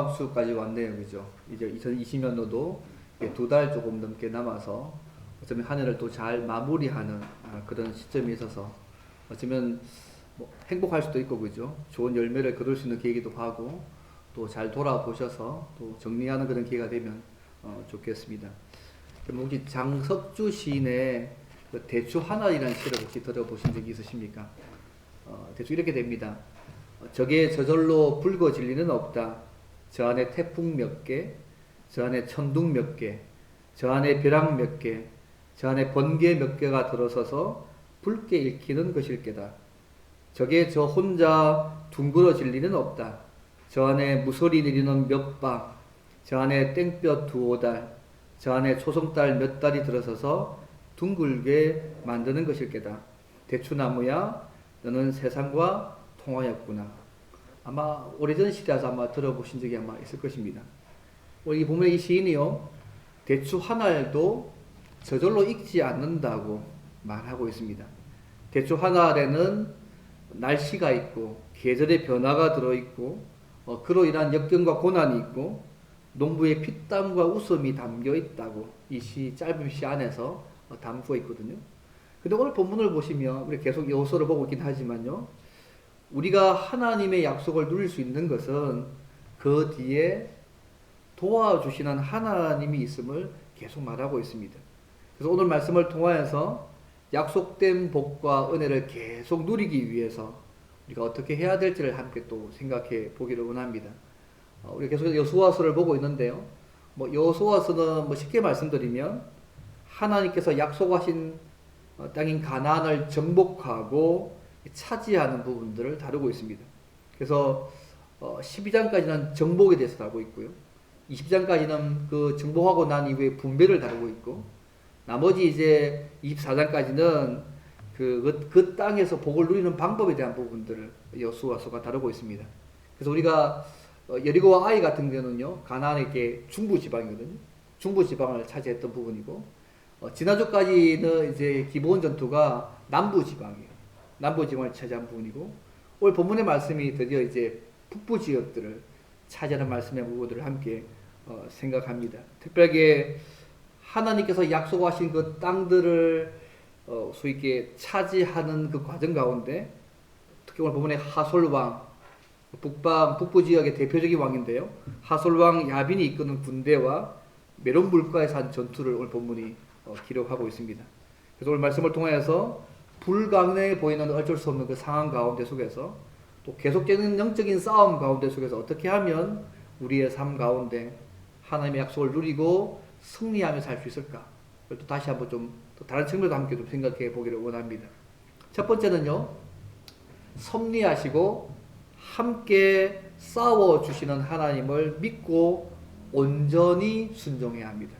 마지막 주까지 왔네요. 그죠? 이제 2020년도도 2달 조금 넘게 남아서 어쩌면 한 해를 또 잘 마무리하는 그런 시점이 있어서 어쩌면 뭐 행복할 수도 있고, 그죠? 좋은 열매를 거둘 수 있는 계기도 하고, 또 잘 돌아보셔서 또 정리하는 그런 기회가 되면 좋겠습니다. 그럼 혹시 장석주 시인의 그 대추 하나이라는 시를 혹시 들어보신 적이 있으십니까? 대충 이렇게 됩니다. 적에 저절로 붉어질 리는 없다. 저 안에 태풍 몇 개, 저 안에 천둥 몇 개, 저 안에 벼락 몇 개, 저 안에 번개 몇 개가 들어서서 붉게 읽히는 것일 게다. 적에 저 혼자 둥그러질 리는 없다. 저 안에 무서리 내리는 몇 방, 저 안에 땡볕 두어 달, 저 안에 초승달 몇 달이 들어서서 둥글게 만드는 것일 게다. 대추나무야, 너는 세상과 통하였구나. 아마 오래전 시대에서 아마 들어보신 적이 아마 있을 것입니다. 이 보면 이 시인이요, 대추 한 알도 저절로 익지 않는다고 말하고 있습니다. 대추 한 알에는 날씨가 있고 계절의 변화가 들어있고 그로 인한 역경과 고난이 있고 농부의 피땀과 웃음이 담겨 있다고 이 짧은 시 안에서 담고 있거든요. 근데 오늘 본문을 보시면 우리 계속 여호수아를 보고 있긴 하지만요, 우리가 하나님의 약속을 누릴 수 있는 것은 그 뒤에 도와주시는 하나님이 있음을 계속 말하고 있습니다. 그래서 오늘 말씀을 통하여서 약속된 복과 은혜를 계속 누리기 위해서 우리가 어떻게 해야 될지를 함께 또 생각해 보기를 원합니다. 우리가 계속 여호수아서를 보고 있는데요, 여호수아서는 쉽게 말씀드리면 하나님께서 약속하신 땅인 가나안을 정복하고 차지하는 부분들을 다루고 있습니다. 그래서 12장까지는 정복에 대해서 다루고 있고요, 20장까지는 그 정복하고 난 이후에 분배를 다루고 있고, 나머지 이제 24장까지는 그 땅에서 복을 누리는 방법에 대한 부분들을 여호수아서가 다루고 있습니다. 그래서 우리가 여리고와 아이 같은 경우는요, 가나안의 중부 지방이거든요. 중부 지방을 차지했던 부분이고, 지난주까지는 이제 기본 전투가 남부 지방이에요. 남부 지방을 차지한 부분이고, 오늘 본문의 말씀이 드디어 이제 북부 지역들을 차지하는 말씀의 부분들을 함께 생각합니다. 특별하게 하나님께서 약속하신 그 땅들을 소위 있게 차지하는 그 과정 가운데, 특히 오늘 본문의 하솔왕, 북부 지역의 대표적인 왕인데요, 하솔왕 야빈이 이끄는 군대와 메론 물가에서 한 전투를 오늘 본문이 기록하고 있습니다. 그래서 오늘 말씀을 통해서 불가능해 보이는 어쩔 수 없는 그 상황 가운데 속에서, 또 계속적인 영적인 싸움 가운데 속에서 어떻게 하면 우리의 삶 가운데 하나님의 약속을 누리고 승리하며 살 수 있을까? 또 다시 한번 또 다른 측면도 함께 좀 생각해 보기를 원합니다. 첫 번째는요, 섭리하시고 함께 싸워주시는 하나님을 믿고 온전히 순종해야 합니다.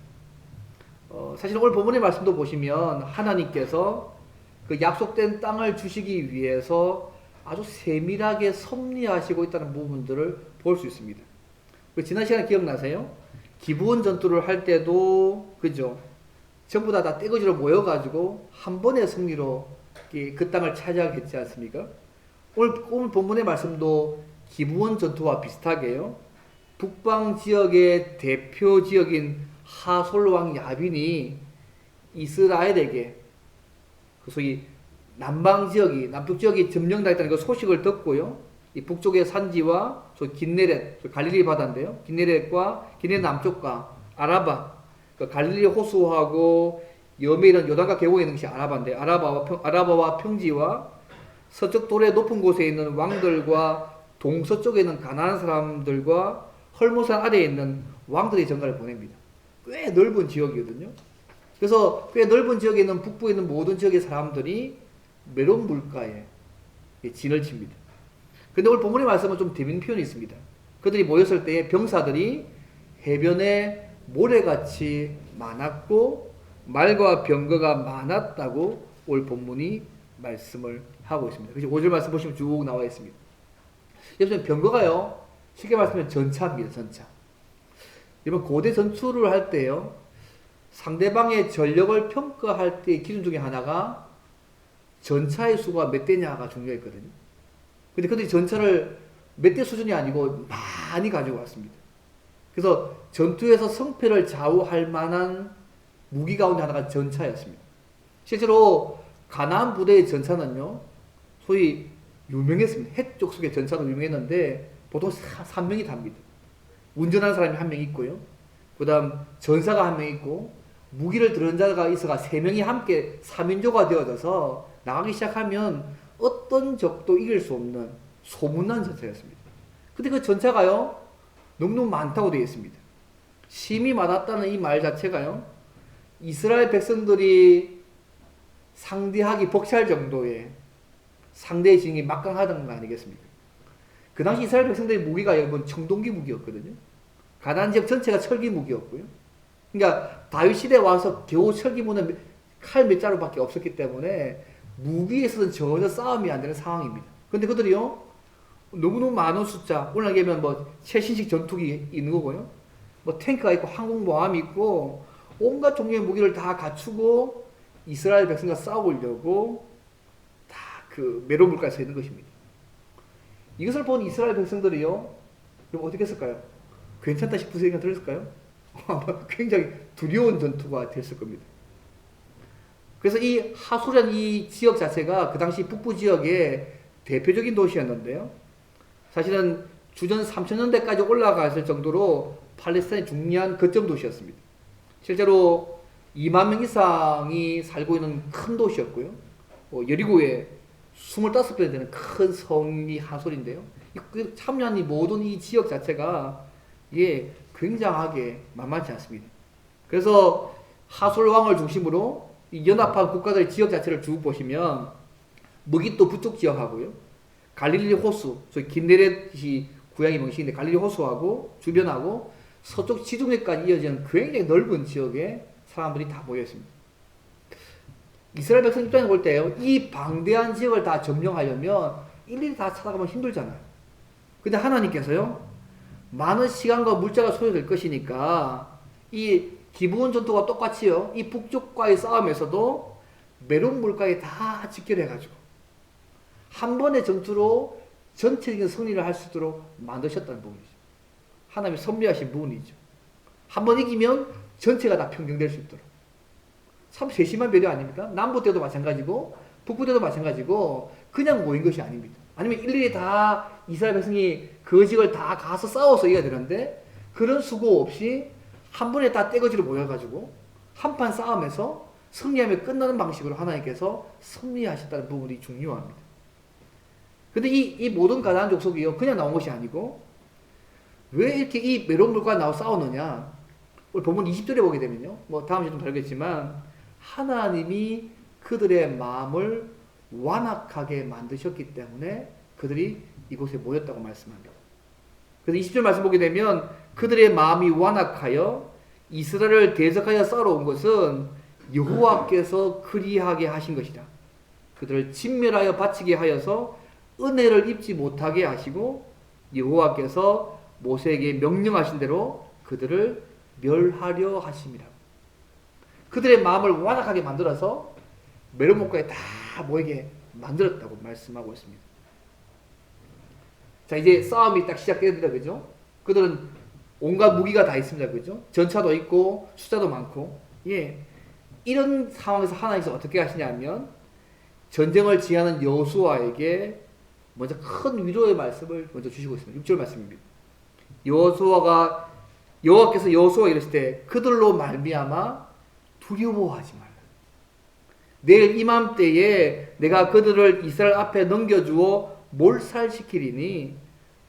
사실 오늘 본문의 말씀도 보시면 하나님께서 그 약속된 땅을 주시기 위해서 아주 세밀하게 섭리하시고 있다는 부분들을 볼 수 있습니다. 지난 시간에 기억나세요? 기브온 전투를 할 때도, 그죠? 전부 다 떼거지로 모여가지고 한 번의 승리로 그 땅을 차지하겠지 않습니까? 오늘 본문의 말씀도 기브온 전투와 비슷하게요, 북방 지역의 대표 지역인 하솔왕 야빈이 이스라엘에게 소위 남방 지역이, 남쪽 지역이 점령당했다는 그 소식을 듣고요, 이 북쪽의 산지와 긴네렛, 갈릴리 바다인데요, 긴네렛과 긴네렛 남쪽과 아라바, 그 갈릴리 호수하고 염에 이런 요단강 계곡에 있는 것이 아라바인데, 아라바와 평지와 서쪽 도래 높은 곳에 있는 왕들과 동서쪽에 있는 가나안 사람들과 헐모산 아래에 있는 왕들의 전가를 보냅니다. 꽤 넓은 지역이거든요. 그래서 꽤 넓은 지역에 있는 북부에 있는 모든 지역의 사람들이 메론 물가에 진을 칩니다. 근데 오늘 본문의 말씀은 좀 재밌는 표현이 있습니다. 그들이 모였을 때 병사들이 해변에 모래같이 많았고 말과 병거가 많았다고 오늘 본문이 말씀을 하고 있습니다. 그래서 5절 말씀 보시면 쭉 나와 있습니다. 여러분, 병거가요, 쉽게 말씀하면 전차입니다. 전차. 여러분, 고대 전투를 할 때요, 상대방의 전력을 평가할 때의 기준 중에 하나가 전차의 수가 몇 대냐가 중요했거든요. 근데 그들이 전차를 몇 대 수준이 아니고 많이 가지고 왔습니다. 그래서 전투에서 성패를 좌우할 만한 무기 가운데 하나가 전차였습니다. 실제로 가나안 부대의 전차는요, 소위 유명했습니다. 해쪽 속의 전차도 유명했는데 보통 3명이 답니다. 운전하는 사람이 1명 있고요. 그 다음 전사가 1명 있고 무기를 들은 자가 있어가 3명이 함께 3인조가 되어져서 나가기 시작하면 어떤 적도 이길 수 없는 소문난 전차였습니다. 근데 그 전차가요, 너무너무 많다고 되어 있습니다. 심히 많았다는 이 말 자체가요, 이스라엘 백성들이 상대하기 벅찰 정도의 상대의 진영이 막강하다는 거 아니겠습니까? 그 당시 이스라엘 백성들의 무기가 여러분 청동기 무기였거든요. 가나안 지역 전체가 철기 무기였고요. 그러니까 다윗 시대에 와서 겨우 철기무는 칼 몇 자루밖에 없었기 때문에 무기에서는 전혀 싸움이 안 되는 상황입니다. 근데 그들이요, 너무너무 많은 숫자, 오늘 얘기하면 뭐 최신식 전투기 있는 거고요. 뭐 탱크가 있고 항공모함이 있고 온갖 종류의 무기를 다 갖추고 이스라엘 백성과 싸우려고 다 그 메론 물가에 서 있는 것입니다. 이것을 본 이스라엘 백성들이요, 그럼 어떻게 했을까요? 괜찮다 싶은 생각이 들었을까요? 굉장히 두려운 전투가 됐을 겁니다. 그래서 이 하소련 이 지역 자체가 그 당시 북부 지역의 대표적인 도시였는데요. 사실은 주전 3000년대까지 올라갔을 정도로 팔레스타인의 중요한 거점 도시였습니다. 실제로 2만 명 이상이 살고 있는 큰 도시였고요. 여리고에 25배 되는 큰 성이 하솔인데요. 참여한 이 모든 이 지역 자체가 굉장하게 만만치 않습니다. 그래서 하솔 왕을 중심으로 이 연합한 국가들 지역 자체를 쭉 보시면 무기또 북쪽 지역하고요, 갈릴리 호수, 소위 긴네렛이 구약의 명식인데 갈릴리 호수하고 주변하고 서쪽 지중해까지 이어지는 굉장히 넓은 지역에 사람들이 다 모여 있습니다. 이스라엘 백성 입장에서 볼 때요, 이 방대한 지역을 다 점령하려면 일일이 다 찾아가면 힘들잖아요. 근데 하나님께서요, 많은 시간과 물자가 소요될 것이니까 이 기브온 전투가 똑같이요, 이 북쪽과의 싸움에서도 메론 물가에 다 직결해가지고 한 번의 전투로 전체적인 승리를 할 수 있도록 만드셨다는 부분이죠. 하나님이 섭리하신 부분이죠. 한 번 이기면 전체가 다 평정될 수 있도록. 참 세심한 배려 아닙니까? 남부 때도 마찬가지고 북부 때도 마찬가지고 그냥 모인 것이 아닙니다. 아니면 일일이 다 이스라엘 백성이 그 지역을 다 가서 싸워서 이겨야 되는데 그런 수고 없이 한 번에 다 떼거지로 모여가지고 한판 싸움에서 승리하며 끝나는 방식으로 하나님께서 섭리하셨다는 부분이 중요합니다. 근데 이 모든 가나안 족속이요, 그냥 나온 것이 아니고 왜 이렇게 이 메론 물과 나와 싸우느냐? 우리 본문 20절에 보게 되면요, 뭐 다음 주에 좀 다루겠지만 하나님이 그들의 마음을 완악하게 만드셨기 때문에 그들이 이곳에 모였다고 말씀합니다. 그래서 20절 말씀 보게 되면 그들의 마음이 완악하여 이스라엘을 대적하여 싸우러 온 것은 여호와께서 그리하게 하신 것이다. 그들을 진멸하여 바치게 하여서 은혜를 입지 못하게 하시고 여호와께서 모세에게 명령하신 대로 그들을 멸하려 하심이라. 그들의 마음을 완악하게 만들어서 메론목가에 다 모이게 만들었다고 말씀하고 있습니다. 자, 이제 싸움이 딱 시작됩니다. 그죠? 그들은 온갖 무기가 다 있습니다. 그죠? 전차도 있고 숫자도 많고. 이런 상황에서 하나님께서 어떻게 하시냐면 전쟁을 지휘하는 여호수아에게 먼저 큰 위로의 말씀을 먼저 주시고 있습니다. 6절 말씀입니다. 여호와께서 여호수아에게 이르실 때 그들로 말미암아 두려워하지 말라. 내일 이맘때에 내가 그들을 이스라엘 앞에 넘겨주어 몰살시키리니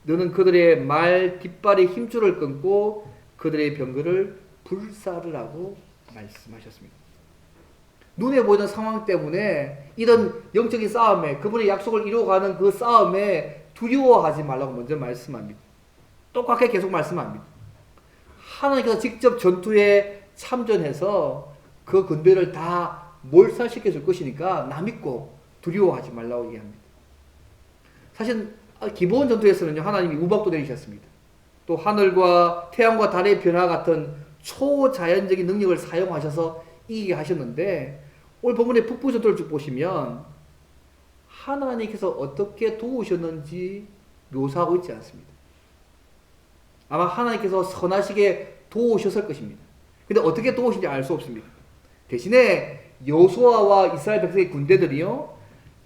너는 그들의 말 깃발의 힘줄을 끊고 그들의 병거를 불사르라고 말씀하셨습니다. 눈에 보이는 상황 때문에 이런 영적인 싸움에, 그분의 약속을 이루어가는 그 싸움에 두려워하지 말라고 먼저 말씀합니다. 똑같게 계속 말씀합니다. 하나님께서 직접 전투에 참전해서 그 군대를 다 몰살시켜 줄 것이니까 나 믿고 두려워하지 말라고 얘기합니다. 사실 기본 전투에서는요, 하나님이 우박도 내리셨습니다. 또 하늘과 태양과 달의 변화 같은 초자연적인 능력을 사용하셔서 이기게 하셨는데 오늘 본문의 북부 전투를 쭉 보시면 하나님께서 어떻게 도우셨는지 묘사하고 있지 않습니다. 아마 하나님께서 선하시게 도우셨을 것입니다. 근데 어떻게 도우신지 알 수 없습니다. 대신에 여호수아와 이스라엘 백성의 군대들이요,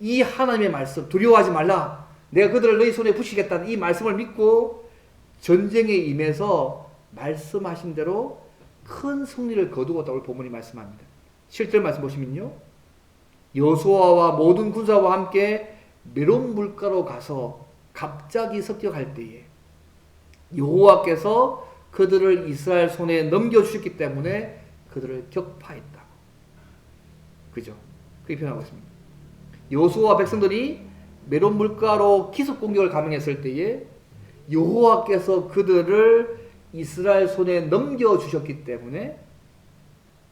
이 하나님의 말씀, 두려워하지 말라, 내가 그들을 너희 손에 붙이겠다는 이 말씀을 믿고 전쟁에 임해서 말씀하신 대로 큰 승리를 거두었다고 본문이 말씀합니다. 7절 말씀 보시면요, 여호수아와 모든 군사와 함께 메론 물가로 가서 갑자기 습격할 때에 여호와께서 그들을 이스라엘 손에 넘겨주셨기 때문에 그들을 격파했다. 그죠? 그렇게 표현하고 있습니다. 여호수아와 백성들이 메론 물가로 기습 공격을 감행했을 때에 여호와께서 그들을 이스라엘 손에 넘겨주셨기 때문에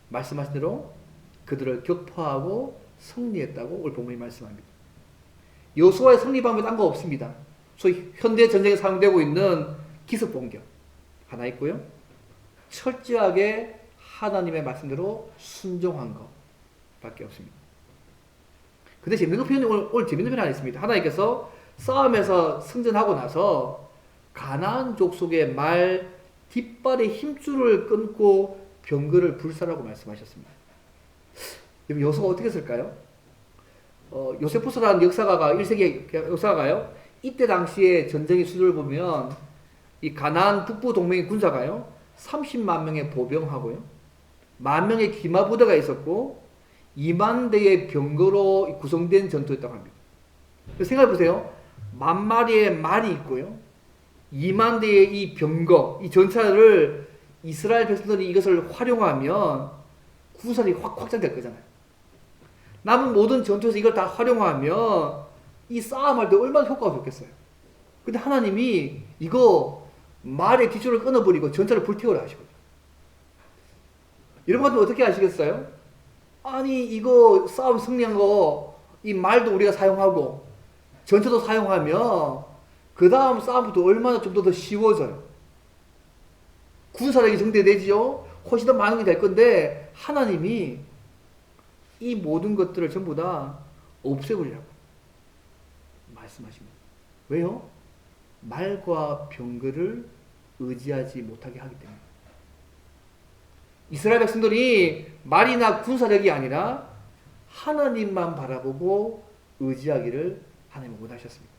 말씀하신 대로 그들을 격파하고 승리했다고 오늘 본문이 말씀합니다. 여호수아의 승리 방법이 딴 거 없습니다. 소위 현대 전쟁에 사용되고 있는 기습 공격 하나 있고요, 철저하게 하나님의 말씀대로 순종한 것밖에 없습니다. 근데 재밌는 표현이 오늘 재밌는 표현이 하나 있습니다. 하나님께서 싸움에서 승전하고 나서 가나안 족속의 말 뒷발의 힘줄을 끊고 병거를 불사라고 말씀하셨습니다. 여호수아가 어떻게 했을까요? 요세푸스라는 역사가가 1세기 역사가요, 이때 당시에 전쟁의 수준을 보면 이 가나안 북부 동맹의 군사가요 30만 명의 보병하고요 10,000명의 기마부대가 있었고 2만 대의 병거로 구성된 전투였다고 합니다. 생각해 보세요. 10,000마리의 말이 있고요 2만 대의 이 병거, 이 전차를 이스라엘 백성들이 이것을 활용하면 구살이 확장될 거잖아요. 남은 모든 전투에서 이걸 다 활용하면 이 싸움할 때 얼마나 효과가 좋겠어요. 근데 하나님이 이거 말의 뒷줄을 끊어버리고 전차를 불태우라 하시거든요. 이런 것도 어떻게 하시겠어요? 아니 이거 싸움 승리한 거 이 말도 우리가 사용하고 전차도 사용하면 그 다음 싸움부터 얼마나 좀 더 쉬워져요. 군사력이 증대되지요. 훨씬 더 많은 게 될 건데 하나님이 이 모든 것들을 전부 다 없애버리라고 말씀하십니다. 왜요? 말과 병거를 의지하지 못하게 하기 때문에. 이스라엘 백성들이 말이나 군사력이 아니라 하나님만 바라보고 의지하기를 하나님은 원하셨습니다.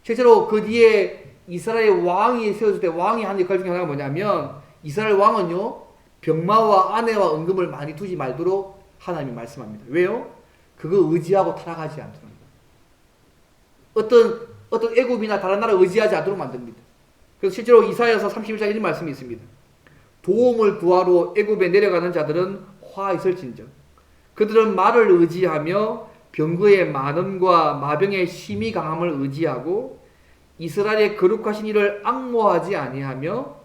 실제로 그 뒤에 이스라엘 왕이 세워질 때 왕이 하는 역할 중에 하나가 뭐냐면 이스라엘 왕은요 병마와 아내와 은금을 많이 두지 말도록 하나님이 말씀합니다. 왜요? 그거 의지하고 타락하지 않도록. 어떤 애굽이나 다른 나라 의지하지 않도록 만듭니다. 그래서 실제로 이사야서 31장 이런 말씀이 있습니다. 도움을 구하러 애굽에 내려가는 자들은 화 있을진저 그들은 말을 의지하며 병거의 많음과 마병의 심히 강함을 의지하고 이스라엘의 거룩하신 이를 앙모하지 아니하며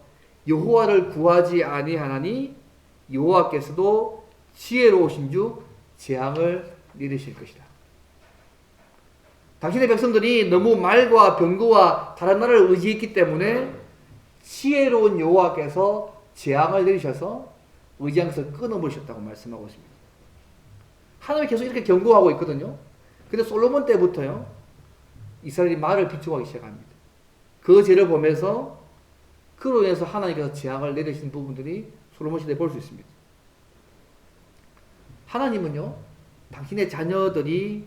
여호와를 구하지 아니하나니 여호와께서도 지혜로우신 주 재앙을 내리실 것이다. 당신의 백성들이 너무 말과 병거와 다른 나라를 의지했기 때문에 지혜로운 여호와께서 재앙을 내리셔서 의지한 것을 끊어버리셨다고 말씀하고 있습니다. 하나님이 계속 이렇게 경고하고 있거든요. 근데 솔로몬 때부터요 이스라엘이 말을 비추하기 시작합니다. 그 죄를 보면서 그로 인해서 하나님께서 재앙을 내리신 부분들이 솔로몬 시대에 볼 수 있습니다. 하나님은요 당신의 자녀들이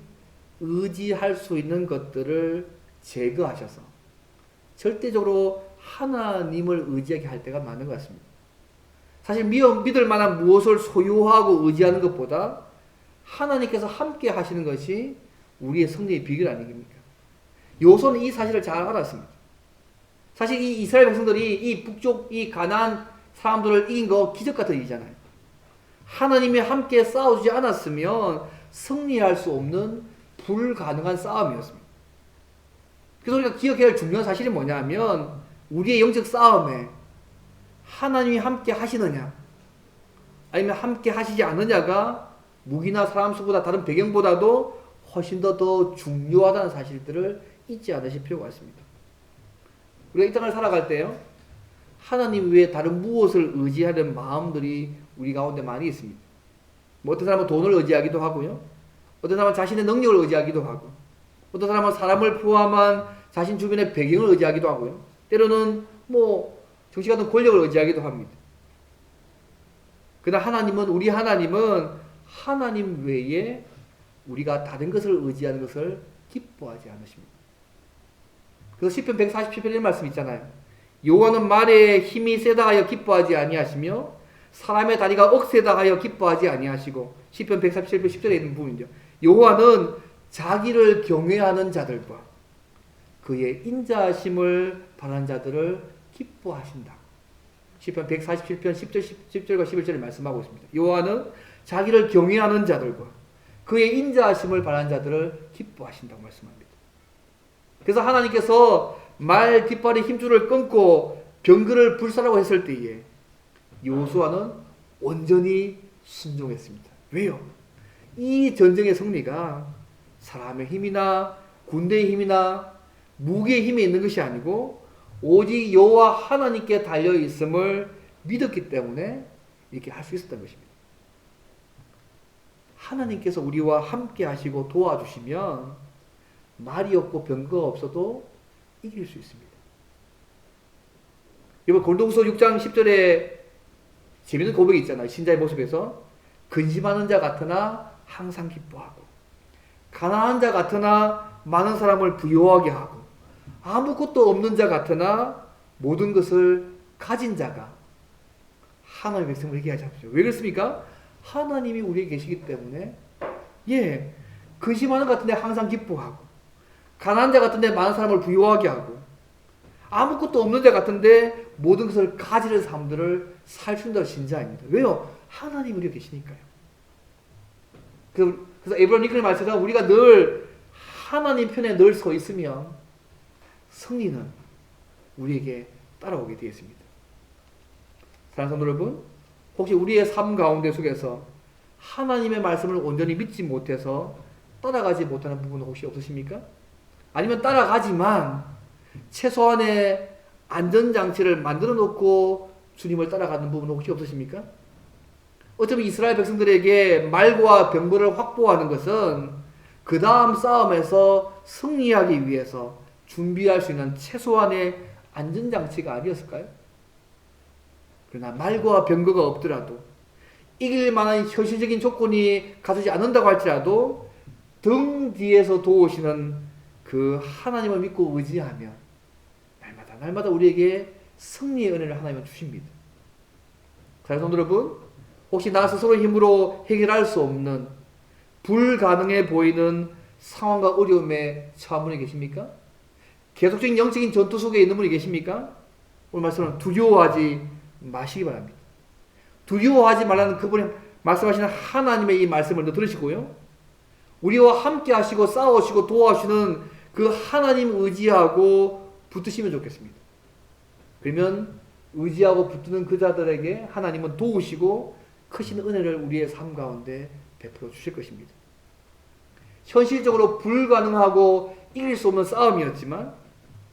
의지할 수 있는 것들을 제거하셔서 절대적으로 하나님을 의지하게 할 때가 많은 것 같습니다. 사실 믿을 만한 무엇을 소유하고 의지하는 것보다 하나님께서 함께 하시는 것이 우리의 승리의 비결 아니겠습니까? 여호수아는 이 사실을 잘 알았습니다. 사실 이 이스라엘 백성들이 이 북쪽 이 가나안 사람들을 이긴 거 기적 같은 일이잖아요. 하나님이 함께 싸워주지 않았으면 승리할 수 없는 불가능한 싸움이었습니다. 그래서 우리가 기억해야 할 중요한 사실이 뭐냐면 우리의 영적 싸움에 하나님이 함께 하시느냐 아니면 함께 하시지 않느냐가 무기나 사람 수보다 다른 배경보다도 훨씬 더 중요하다는 사실들을 잊지 않으실 필요가 있습니다. 우리가 이 땅을 살아갈 때요 하나님 외에 다른 무엇을 의지하는 마음들이 우리 가운데 많이 있습니다. 뭐 어떤 사람은 돈을 의지하기도 하고요 어떤 사람은 자신의 능력을 의지하기도 하고 어떤 사람은 사람을 포함한 자신 주변의 배경을 의지하기도 하고요 때로는 뭐 정치가는 권력을 의지하기도 합니다. 그러나 우리 하나님은 하나님 외에 우리가 다른 것을 의지하는 것을 기뻐하지 않으십니다. 그래서 시편 147편에 이런 말씀 있잖아요. 여호와는 말에 힘이 세다 하여 기뻐하지 아니하시며 사람의 다리가 억세다 하여 기뻐하지 아니하시고, 시편 147편 10절에 있는 부분이죠. 여호와는 자기를 경외하는 자들과 그의 인자하심을 바라는 자들을 기뻐하신다. 시편 147편 10절과 11절에 말씀하고 있습니다. 여호와는 자기를 경외하는 자들과 그의 인자하심을 바라는 자들을 기뻐하신다고 말씀합니다. 그래서 하나님께서 말 뒷발의 힘줄을 끊고 병거를 불사라고 했을 때에 여호수아는 온전히 순종했습니다. 왜요? 이 전쟁의 승리가 사람의 힘이나 군대의 힘이나 무기의 힘이 있는 것이 아니고 오직 여호와 하나님께 달려 있음을 믿었기 때문에 이렇게 할 수 있었던 것입니다. 하나님께서 우리와 함께 하시고 도와주시면 말이 없고 병거가 없어도 이길 수 있습니다. 이번 고린도후서 6장 10절에 재밌는 고백이 있잖아요. 신자의 모습에서 근심하는 자 같으나 항상 기뻐하고, 가난한 자 같으나 많은 사람을 부유하게 하고, 아무것도 없는 자 같으나 모든 것을 가진 자가 하나님의 백성을 얘기하지 않죠. 왜 그렇습니까? 하나님이 우리에 계시기 때문에, 근심하는 자 같은데 항상 기뻐하고, 가난한 자 같은데 많은 사람을 부유하게 하고, 아무것도 없는 자 같은데 모든 것을 가지는 사람들을 살춘다는 신자입니다. 왜요? 하나님이 우리에 계시니까요. 그래서 에브라임 링컨의 말처럼 우리가 늘 하나님 편에 늘 서 있으면 승리는 우리에게 따라오게 되어 있습니다. 사랑하는 성도 여러분, 혹시 우리의 삶 가운데 속에서 하나님의 말씀을 온전히 믿지 못해서 따라가지 못하는 부분은 혹시 없으십니까? 아니면 따라가지만 최소한의 안전장치를 만들어 놓고 주님을 따라가는 부분은 혹시 없으십니까? 어쩌면 이스라엘 백성들에게 말과 병거를 확보하는 것은 그 다음 싸움에서 승리하기 위해서 준비할 수 있는 최소한의 안전장치가 아니었을까요? 그러나 말과 병거가 없더라도, 이길 만한 현실적인 조건이 갖추지 않는다고 할지라도 등 뒤에서 도우시는 그 하나님을 믿고 의지하면 날마다 우리에게 승리의 은혜를 하나님은 주십니다. 사랑하는 성도 여러분, 혹시 나 스스로의 힘으로 해결할 수 없는 불가능해 보이는 상황과 어려움에 처한 분이 계십니까? 계속적인 영적인 전투 속에 있는 분이 계십니까? 오늘 말씀은 두려워하지 마시기 바랍니다. 두려워하지 말라는 그분이 말씀하시는 하나님의 이 말씀을 들으시고요, 우리와 함께 하시고 싸우시고 도와주시는 그 하나님 의지하고 붙으시면 좋겠습니다. 그러면 의지하고 붙드는 그 자들에게 하나님은 도우시고 크신 은혜를 우리의 삶 가운데 베풀어 주실 것입니다. 현실적으로 불가능하고 이길 수 없는 싸움이었지만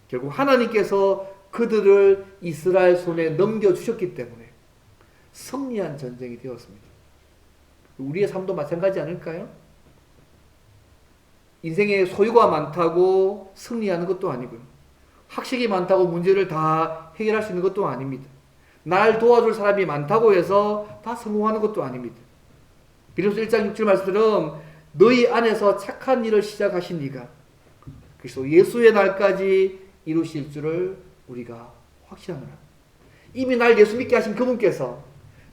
결국 하나님께서 그들을 이스라엘 손에 넘겨주셨기 때문에 승리한 전쟁이 되었습니다. 우리의 삶도 마찬가지 않을까요? 인생에 소유가 많다고 승리하는 것도 아니고요, 학식이 많다고 문제를 다 해결할 수 있는 것도 아닙니다. 날 도와줄 사람이 많다고 해서 다 성공하는 것도 아닙니다. 빌립보서 1장 6절 말씀처럼 너희 안에서 착한 일을 시작하신 이가 그리스도 예수의 날까지 이루실 줄을 우리가 확신하노라. 이미 날 예수 믿게 하신 그분께서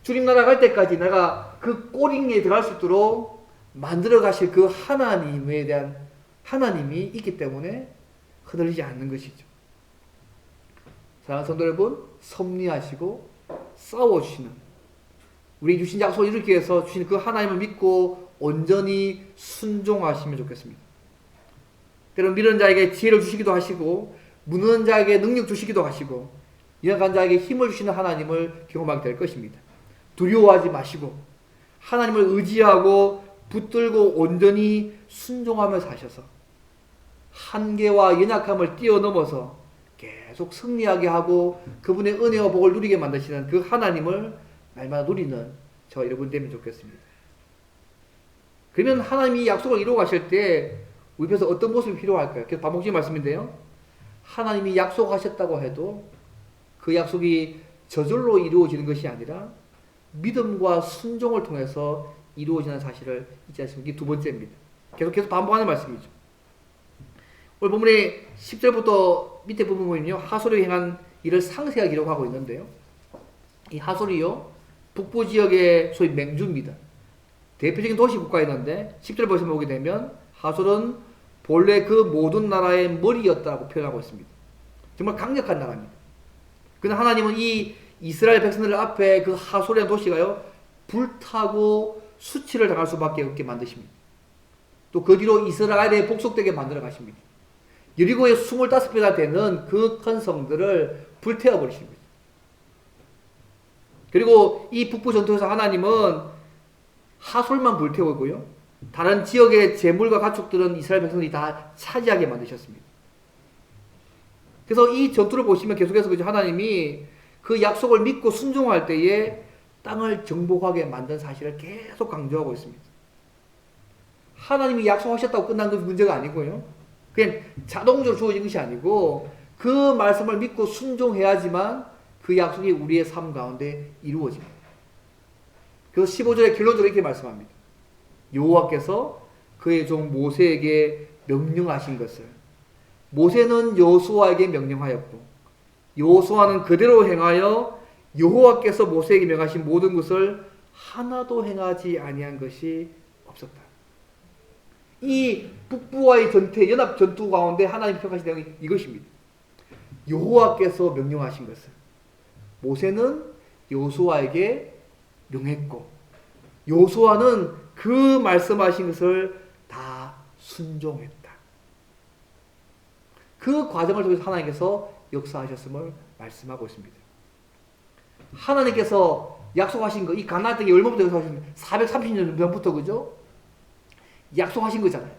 주님 나라 갈 때까지 내가 그 꼬링에 들어갈 수 있도록 만들어 가실 그 하나님에 대한 하나님이 있기 때문에 흔들리지 않는 것이죠. 사랑하는 성도 여러분, 섭리하시고 싸워주시는, 우리 주신 약속을 이루기 위해서 주신 그 하나님을 믿고 온전히 순종하시면 좋겠습니다. 때로는 미련한 자에게 지혜를 주시기도 하시고 무능한 자에게 능력 주시기도 하시고 연약한 자에게 힘을 주시는 하나님을 경험하게 될 것입니다. 두려워하지 마시고 하나님을 의지하고 붙들고 온전히 순종하며 사셔서 한계와 연약함을 뛰어넘어서 계속 승리하게 하고 그분의 은혜와 복을 누리게 만드시는 그 하나님을 날마다 누리는 저와 여러분 되면 좋겠습니다. 그러면 하나님이 약속을 이루어 가실 때 우리 앞에서 어떤 모습이 필요할까요? 계속 반복적인 말씀인데요, 하나님이 약속하셨다고 해도 그 약속이 저절로 이루어지는 것이 아니라 믿음과 순종을 통해서 이루어지는 사실을 잊지 않습니다. 이게 두 번째입니다. 계속 반복하는 말씀이죠. 오늘 본문의 10절부터 밑에 부분 보면요, 하솔이 행한 일을 상세하게 기록하고 있는데요. 이 하솔이요, 북부 지역의 소위 맹주입니다. 대표적인 도시 국가였는데 10절 벌써 보게 되면 하솔은 본래 그 모든 나라의 머리였다고 표현하고 있습니다. 정말 강력한 나라입니다. 그러나 하나님은 이 이스라엘 백성들 앞에 그 하솔이라는 도시가요, 불타고 수치를 당할 수밖에 없게 만드십니다. 또 그 뒤로 이스라엘에 복속되게 만들어 가십니다. 여리고의 25배나 되는 그 큰 성들을 불태워 버리십니다. 그리고 이 북부 전투에서 하나님은 하솔만 불태우고요, 다른 지역의 재물과 가축들은 이스라엘 백성들이 다 차지하게 만드셨습니다. 그래서 이 전투를 보시면 계속해서 하나님이 그 약속을 믿고 순종할 때에 땅을 정복하게 만든 사실을 계속 강조하고 있습니다. 하나님이 약속하셨다고 끝난 그 문제가 아니고요, 그냥 자동적으로 주어진 것이 아니고 그 말씀을 믿고 순종해야지만 그 약속이 우리의 삶 가운데 이루어집니다. 그래서 15절에 결론적으로 이렇게 말씀합니다. 여호와께서 그의 종 모세에게 명령하신 것을 모세는 여호수아에게 명령하였고 여호수아는 그대로 행하여 여호와께서 모세에게 명하신 모든 것을 하나도 행하지 아니한 것이 없었다. 이 북부와의 전투, 연합 전투 가운데 하나님이 평가하신 내용이 이것입니다. 여호와께서 명령하신 것을 모세는 여호수아에게 명했고 여호수아는 그 말씀하신 것을 다 순종했다. 그 과정을 통해서 하나님께서 역사하셨음을 말씀하고 있습니다. 하나님께서 약속하신 거, 이 가나안 땅이 얼마부터 약속하신 430년 전부터, 그죠? 약속하신 거잖아요.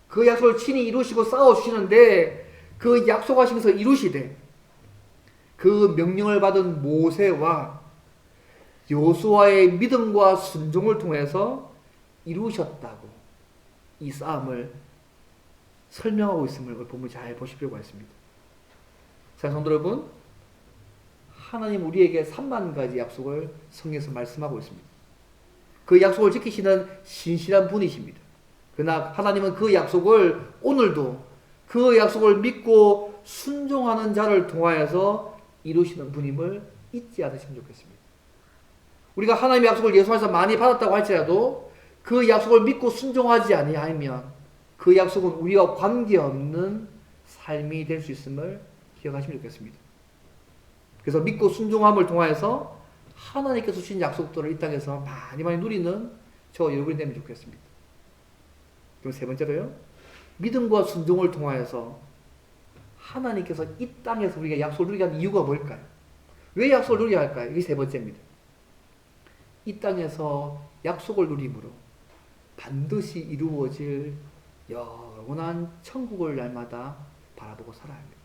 그 약속을 친히 이루시고 싸워주시는데 그 약속하신 것을 이루시되 그 명령을 받은 모세와 여호수아의 믿음과 순종을 통해서 이루셨다고 이 싸움을 설명하고 있음을 보면 잘 보실 필요가 있습니다. 자, 성도 여러분, 하나님 우리에게 3만 가지 약속을 성경에서 말씀하고 있습니다. 그 약속을 지키시는 신실한 분이십니다. 그러나 하나님은 그 약속을 오늘도 그 약속을 믿고 순종하는 자를 통하여서 이루시는 분임을 잊지 않으시면 좋겠습니다. 우리가 하나님의 약속을 예수 안에서 많이 받았다고 할지라도 그 약속을 믿고 순종하지 아니하면 그 약속은 우리와 관계없는 삶이 될 수 있음을 기억하시면 좋겠습니다. 그래서 믿고 순종함을 통하여서 하나님께서 주신 약속들을 이 땅에서 많이 누리는 저 여러분이 되면 좋겠습니다. 그럼 세 번째로요, 믿음과 순종을 통하여서 하나님께서 이 땅에서 우리가 약속을 누리게 한 이유가 뭘까요? 왜 약속을 누려야 할까요? 이게 세 번째입니다. 이 땅에서 약속을 누림으로 반드시 이루어질 영원한 천국을 날마다 바라보고 살아야 합니다.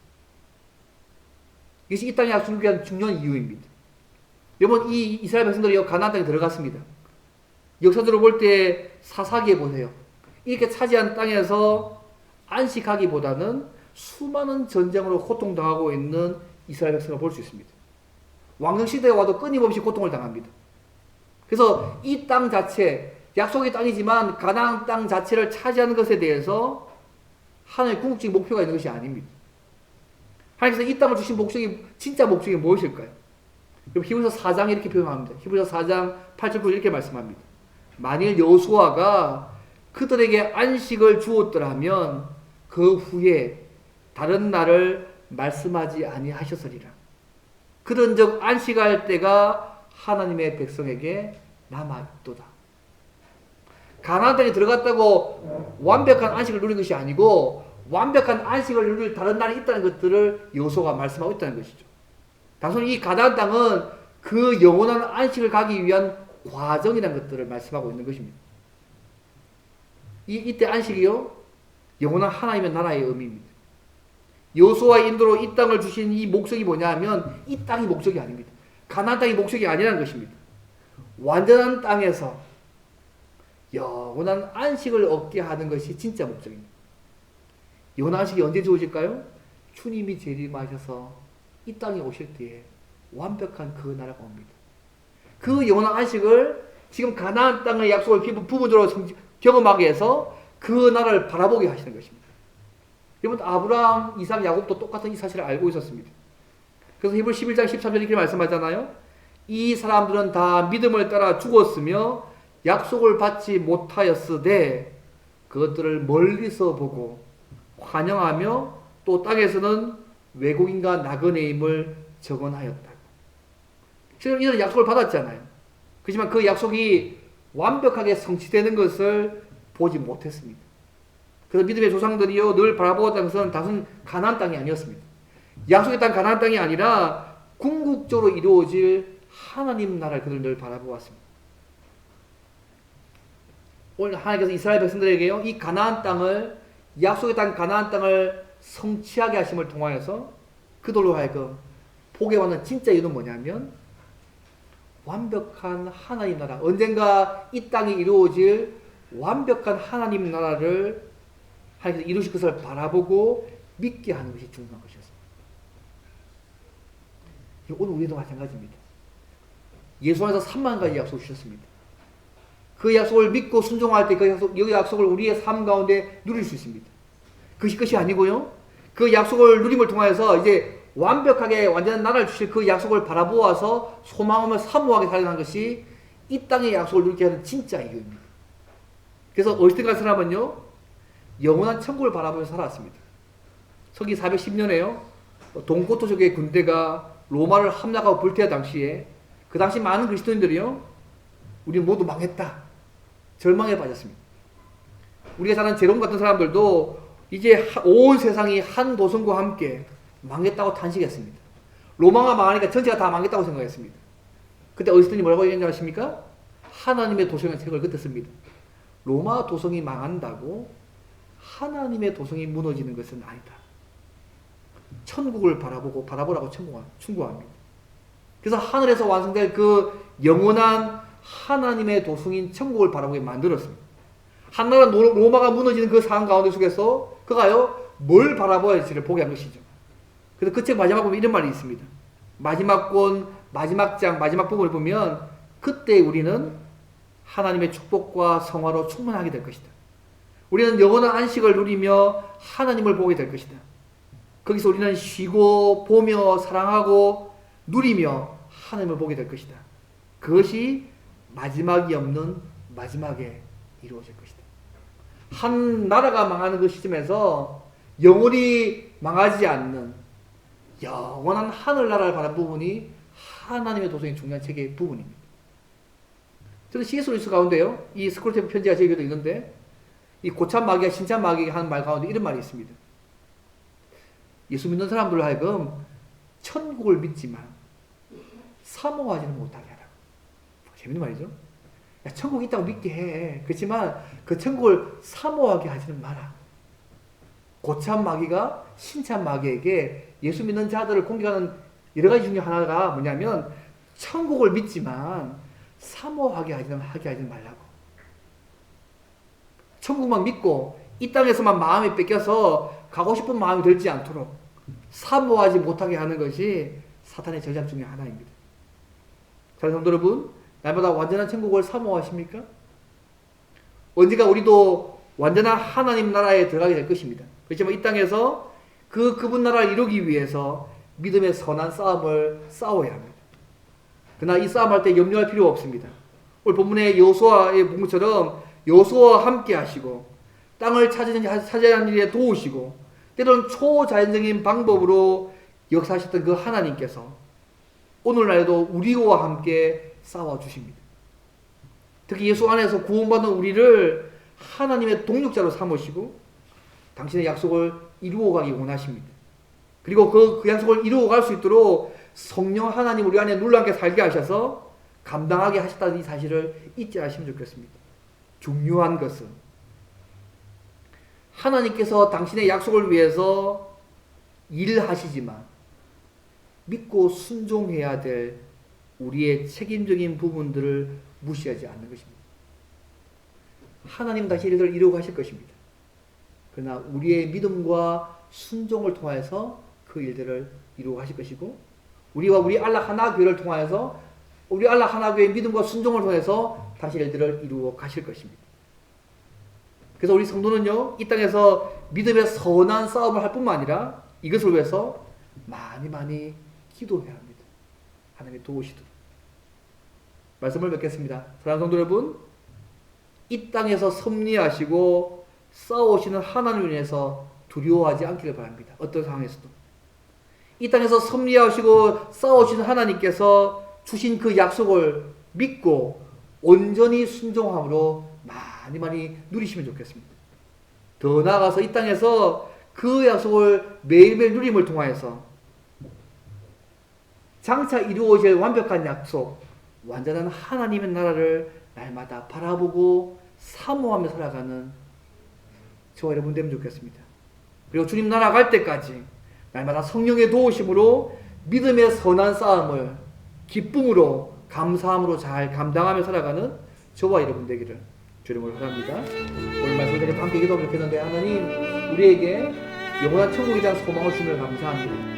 이것이 이 땅의 약속을 위한 중요한 이유입니다. 여러분, 이 이스라엘 백성들이 가나안 땅에 들어갔습니다. 역사적으로 볼 때 사사기에 보세요. 이렇게 차지한 땅에서 안식하기보다는 수많은 전쟁으로 고통당하고 있는 이스라엘 백성을 볼 수 있습니다. 왕정시대에 와도 끊임없이 고통을 당합니다. 그래서 이 땅 자체, 약속의 땅이지만 가나안 땅 자체를 차지하는 것에 대해서 하나님의 궁극적인 목표가 있는 것이 아닙니다. 하나님께서 이 땅을 주신 목적이, 진짜 목적이 무엇일까요? 히브리서 4장 이렇게 표현합니다. 히브리서 4장 8절 9절 이렇게 말씀합니다. 만일 여호수아가 그들에게 안식을 주었더라면 그 후에 다른 날을 말씀하지 아니하셨으리라. 그런즉 안식할 때가 하나님의 백성에게 남아있도다. 가나안 땅에 들어갔다고 완벽한 안식을 누린 것이 아니고 완벽한 안식을 누릴 다른 날이 있다는 것들을 여호수아가 말씀하고 있다는 것이죠. 단순히 이 가나안 땅은 그 영원한 안식을 가기 위한 과정이라는 것들을 말씀하고 있는 것입니다. 이때 안식이요, 영원한 하나님의 나라의 의미입니다. 여호수아의 인도로 이 땅을 주신 이 목적이 뭐냐 하면 이 땅이 목적이 아닙니다. 가나안 땅이 목적이 아니라는 것입니다. 완전한 땅에서 영원한 안식을 얻게 하는 것이 진짜 목적입니다. 영원한 안식이 언제 주어질까요? 주님이 재림하셔서 이 땅에 오실 때에 완벽한 그 나라가 옵니다. 그 영원한 안식을 지금 가나안 땅의 약속을 부분적으로 경험하게 해서 그 나라를 바라보게 하시는 것입니다. 여러분, 아브라함, 이삭, 야곱도 똑같은 이 사실을 알고 있었습니다. 그래서 히브리 11장 13절에 이렇게 말씀하잖아요. 이 사람들은 다 믿음을 따라 죽었으며 약속을 받지 못하였으되 그것들을 멀리서 보고 환영하며 또 땅에서는 외국인과 나그네임을 적언하였다. 실제로 이들은 약속을 받았잖아요. 그렇지만 그 약속이 완벽하게 성취되는 것을 보지 못했습니다. 그래서 믿음의 조상들이요 늘 바라보았던 것은 단순 가나안 땅이 아니었습니다. 약속의 땅 가나안 땅이 아니라 궁극적으로 이루어질 하나님 나라를 그들 늘 바라보았습니다. 오늘 하나님께서 이스라엘 백성들에게요 이 가나안 땅을 약속의 땅 가나안 땅을 성취하게 하심을 통하여서 그들로 하여금 보게 하는 진짜 이유는 뭐냐면 완벽한 하나님 나라, 언젠가 이 땅에 이루어질 완벽한 하나님 나라를 하나님께서 이루실 것을 바라보고 믿게 하는 것이 중요한 것이었습니다. 오늘 우리도 마찬가지입니다. 예수 안에서 3만 가지 약속을 주셨습니다. 그 약속을 믿고 순종할 때 그 약속을 우리의 삶 가운데 누릴 수 있습니다. 그것이 끝이 아니고요. 그 약속을 누림을 통해서 이제 완벽하게 완전한 나라를 주실 그 약속을 바라보아서 소망하며 사모하게 살아가는 것이 이 땅의 약속을 누리게 하는 진짜 이유입니다. 그래서 어릴 때가 사람은요 영원한 천국을 바라보며 살아왔습니다. 서기 410년에요 동고토족의 군대가 로마를 함락하고 불태할 당시에 그 당시 많은 그리스도인들이요 우리는 모두 망했다 절망에 빠졌습니다. 우리가 사는 제롬 같은 사람들도 이제 온 세상이 한 도성과 함께 망했다고 탄식했습니다. 로마가 망하니까 전체가 다 망했다고 생각했습니다. 그때 어리스톤이 뭐라고 얘기했는지 아십니까? 하나님의 도성이라는 책을 그때 씁니다. 로마 도성이 망한다고 하나님의 도성이 무너지는 것은 아니다. 천국을 바라보라고 충고합니다. 그래서 하늘에서 완성될 그 영원한 하나님의 도성인 천국을 바라보게 만들었습니다. 한나라 로마가 무너지는 그 상황 가운데 속에서 그가요 뭘 바라봐야 할지를 보게 한 것이죠. 그래서 그 책 마지막 보면 이런 말이 있습니다. 마지막 권, 마지막 장, 마지막 부분을 보면 그때 우리는 하나님의 축복과 성화로 충만하게 될 것이다. 우리는 영원한 안식을 누리며 하나님을 보게 될 것이다. 거기서 우리는 쉬고 보며 사랑하고 누리며 하나님을 보게 될 것이다. 그것이 마지막이 없는 마지막에 이루어질 것이다. 한 나라가 망하는 그 시점에서 영원히 망하지 않는 영원한 하늘나라를 바라는 부분이 하나님의 도성의 중요한 책의 부분입니다. 저는 C.S. 루이스 가운데요, 이 스크롤테이프 편지가 제게도 있는데, 이 고참 마귀와 신참 마귀가 하는 말 가운데 이런 말이 있습니다. 예수 믿는 사람들로 하여금 천국을 믿지만 사모하지는 못하게 하라고. 재밌는 말이죠? 야, 천국 있다고 믿게 해. 그렇지만 그 천국을 사모하게 하지는 마라. 고참 마귀가 신참 마귀에게 예수 믿는 자들을 공격하는 여러 가지 중에 하나가 뭐냐면 천국을 믿지만 사모하게 하지 말라고. 천국만 믿고 이 땅에서만 마음이 뺏겨서 가고 싶은 마음이 들지 않도록 사모하지 못하게 하는 것이 사탄의 전략 중에 하나입니다. 자, 성도 여러분, 날마다 완전한 천국을 사모하십니까? 언젠가 우리도 완전한 하나님 나라에 들어가게 될 것입니다. 그렇지만 이 땅에서 그분 나라를 이루기 위해서 믿음의 선한 싸움을 싸워야 합니다. 그러나 이 싸움할 때 염려할 필요가 없습니다. 오늘 본문의 여호수아의 본문처럼 여호수아와 함께 하시고 땅을 차지하는 일에 도우시고 때로는 초자연적인 방법으로 역사하셨던 그 하나님께서 오늘날에도 우리와 함께 싸워주십니다. 특히 예수 안에서 구원받은 우리를 하나님의 동력자로 삼으시고 당신의 약속을 이루어가기 원하십니다. 그리고 그 약속을 이루어갈 수 있도록 성령 하나님 우리 안에 눌러앉게 살게 하셔서 감당하게 하셨다는 이 사실을 잊지 않으시면 좋겠습니다. 중요한 것은 하나님께서 당신의 약속을 위해서 일하시지만 믿고 순종해야 될 우리의 책임적인 부분들을 무시하지 않는 것입니다. 하나님 다시 일을 이루어 가실 것입니다. 그러나 우리의 믿음과 순종을 통해서 그 일들을 이루어 가실 것이고, 우리와 우리 알라 하나 교회를 통하여서 우리 알라 하나 교회의 믿음과 순종을 통해서 다시 일들을 이루어 가실 것입니다. 그래서 우리 성도는요, 이 땅에서 믿음의 선한 싸움을 할 뿐만 아니라 이것을 위해서 많이 기도해야 합니다. 하나님이 도우시도록. 말씀을 맺겠습니다. 사랑하는 성도 여러분, 이 땅에서 섭리하시고 싸우시는 하나님을 위해서 두려워하지 않기를 바랍니다. 어떤 상황에서도. 이 땅에서 섭리하시고 싸우시는 하나님께서 주신 그 약속을 믿고 온전히 순종함으로 많이 누리시면 좋겠습니다. 더 나아가서 이 땅에서 그 약속을 매일매일 누림을 통하여서 장차 이루어질 완벽한 약속, 완전한 하나님의 나라를 날마다 바라보고 사모하며 살아가는 저와 여러분 되면 좋겠습니다. 그리고 주님 나라 갈 때까지 날마다 성령의 도우심으로 믿음의 선한 싸움을 기쁨으로 감사함으로 잘 감당하며 살아가는 저와 여러분 되기를 주님으로 바랍니다. 오늘 말씀을 드린 함께 기도하면 좋겠는데, 하나님 우리에게 영원한 천국에 대한 소망을 주시면 감사합니다.